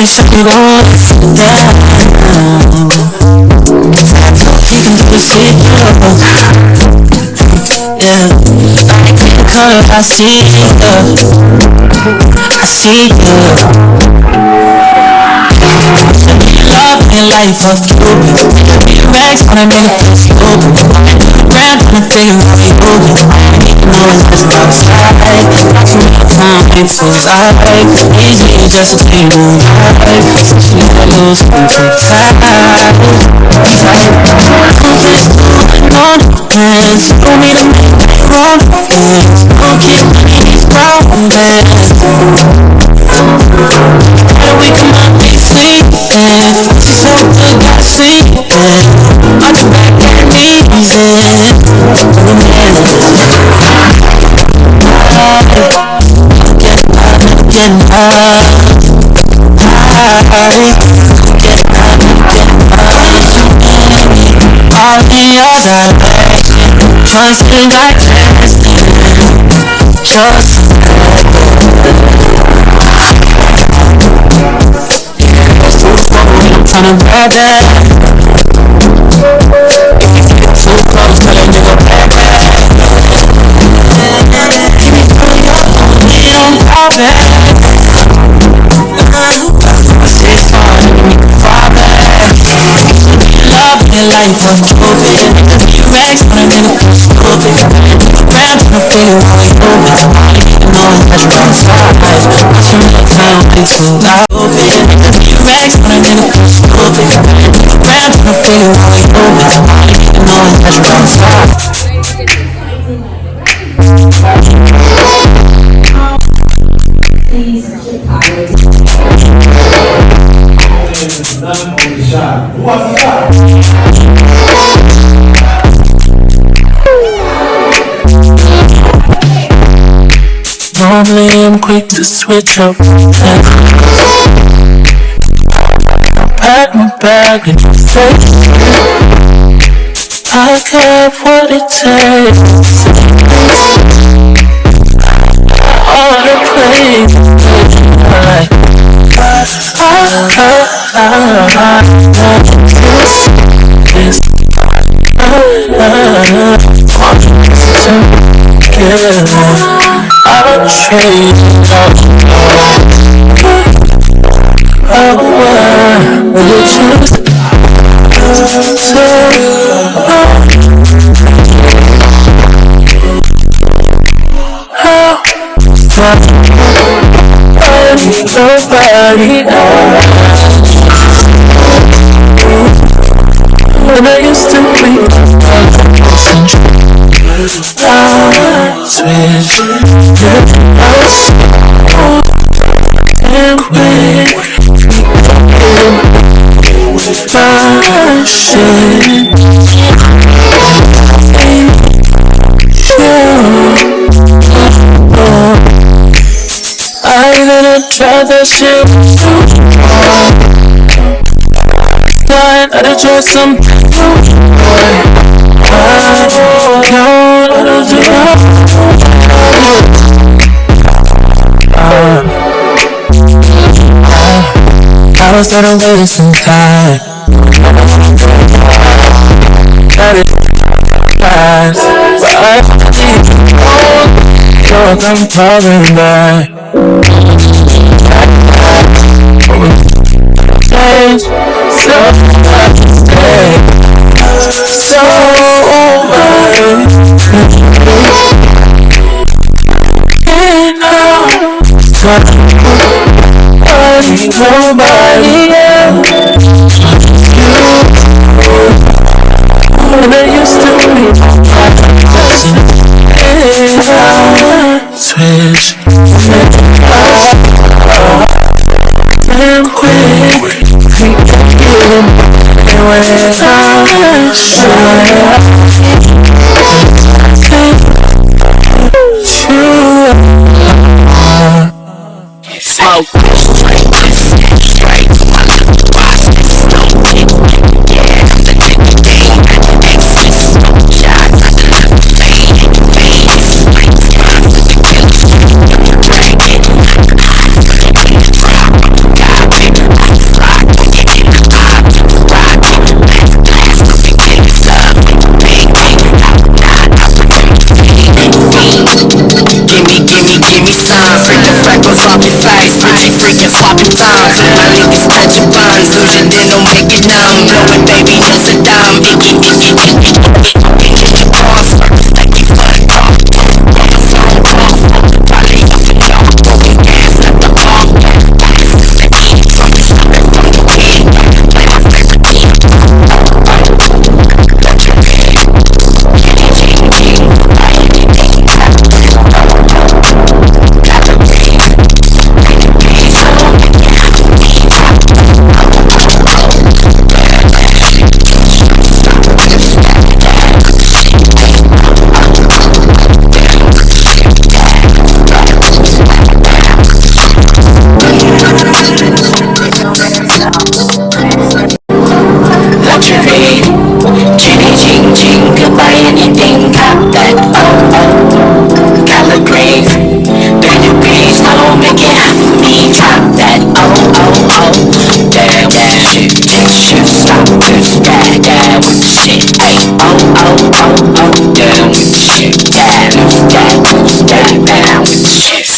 wish I could go down. I told you to see you. Yeah, I can't come, I see you. I see you. Love and life of you. Bags on a nigga feel stupid. Grand trying to figure out you moving. No one's just outside. Watch me time wait for life. Easy just to stay alive. Since you never lose contact. I'm just moving on plans. Don't need to make it wrong plans. Don't get money, these brown plans. And we come up, we sleeping. She's so good, got sleeping. On your back, get easy. For a minute. All the other choices I tested. Trust I'm tryna grab that. If you get too close, tell a nigga back that. Before your phone, you don't call back. I say it's fine, and you can fall back. Love and life of moving. Your bags on a nigga feel stupid. Grand tryna figure out we moving. All you need to know is that you're on side. Watch me make time wait for life. Your bags on a nigga feel stupid. Grand tryna figure out we moving. All you need to know is that you're on side. Normally I'm quick to switch up. Pack my bag and face. I got what it takes. All the praise like I'll trade it all. Will you choose to nobody else. And I used to be I switch us and quick my shit. I'm gonna try that shit I'd try something I was trying to give it some time. Got it fast, but I keep on. You're coming calling back. Change, so I can stay. So and now, nobody else. And I used to be switch damn quick. And when I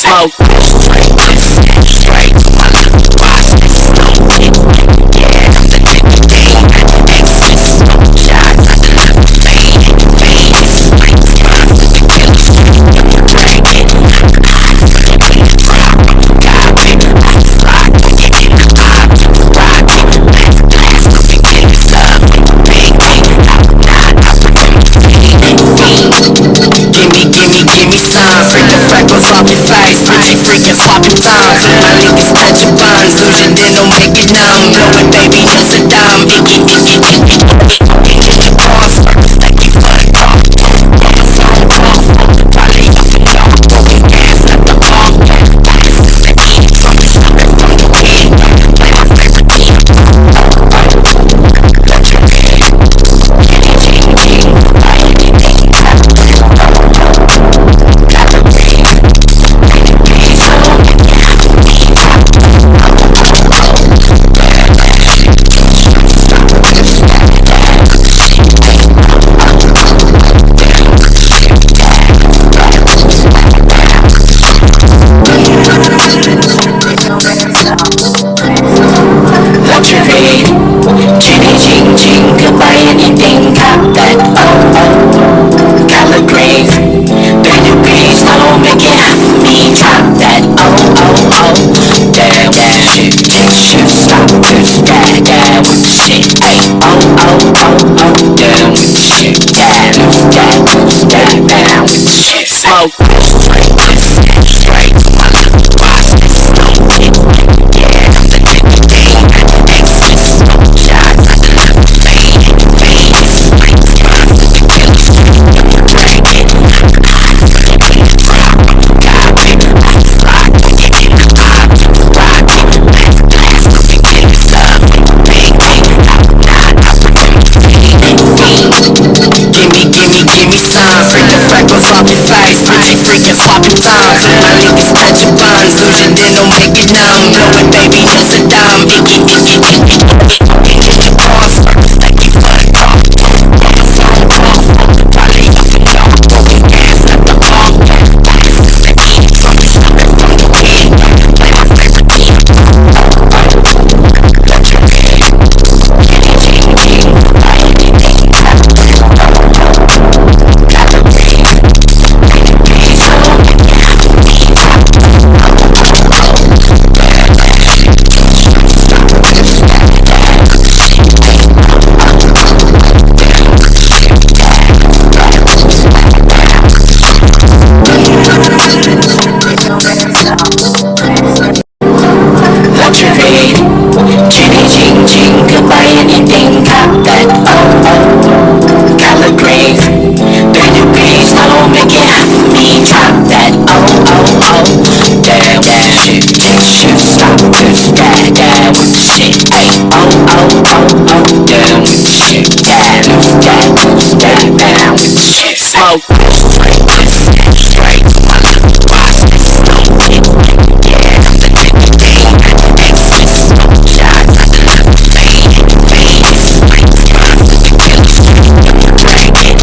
smoke. Straight to the set, straight to my left. Watch this slow hit. Yeah, I'm the nigga game. Exit, smoke shots. I the left fade. Fade is straight to my to the killer street. Drag it. Eyes to the beat. Drop. Got it. I slide. Get in the vibe. Rock it. Last glass. Cooking kid stuff. Big thing. Out not. I remember feeling fiend. Give me some. Freaking freckles off your face. Freaking swapping tongues. My niggas touch your buns. Losing then don't make it numb. Blowing baby use a dumb. Icky. Cross circles like these blood talk. Rollers on off. Probably off and y'all. Broken gas at the pump. Bias is the key. From the start from the kid. Play my favorite team. Let your kid. Ching. Buy anything. Ching, could buy anything, cop that, color grave, Benny Breeze, no, make it hot for me, drop that, damn, shit, stop this, yeah, with the shit, ay, damn, with the shit, yeah, lose that, down with the shit, smoke, straight to the set, straight to my left, watch this slow hit, yeah, I'm the nigga game, exit, smoke shots, I the left fade is straight to my to the killer street, drag it, eyes to the beat, drop, got it, I slide, get in the vibe, rock it, last glass, cooking kid stuff, big thing, out not, I remember feeling fiend, give me some, freaking freckles off your face, freaking swapping tongues, my niggas touch your buns, losing then don't make it numb, blowing baby use a dumb, icky, cross circles like these blood talk, rollers on off, probably off and y'all, broken gas at the pump, bias is the key, from the start from the kid, play my favorite team, let your kid, ching, buy anything, color green, Benny Breeze, no, make it hot for me, bad shit, stop this, Ching, could buy anything, cop that, color grave, Benny Breeze, no, make it hot for me, drop that, damn, shit, stop this, yeah, with the shit, ay, damn, with the shit, yeah, lose that, down with the shit, smoke, straight to the set, straight to my left, watch this slow hit, yeah, I'm the nigga game, exit, smoke shots, I the left fade is straight to my to the killer street, drag it,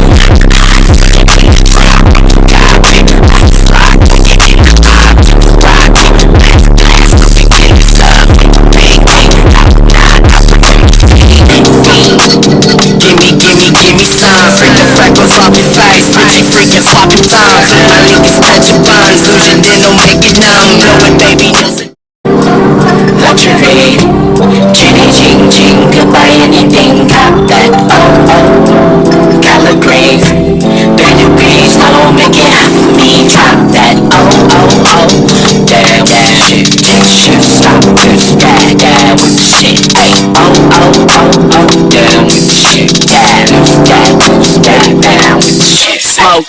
eyes to the beat, drop, got it, I slide, get in the vibe, rock it, last glass, cooking kid stuff, big thing, out not, I remember feeling fiend, give me some, freaking freckles off your face, freaking swapping tongues, my niggas touch your buns, losing then don't make it numb, blowing baby use it, let your read, ching, could buy anything, cop that, color grave, Benny Breeze, no, make it hot for me, drop that, damn, shit, stop this, yeah, with the shit, ay, damn, with the shit, yeah, lose that, down with the shit, smoke.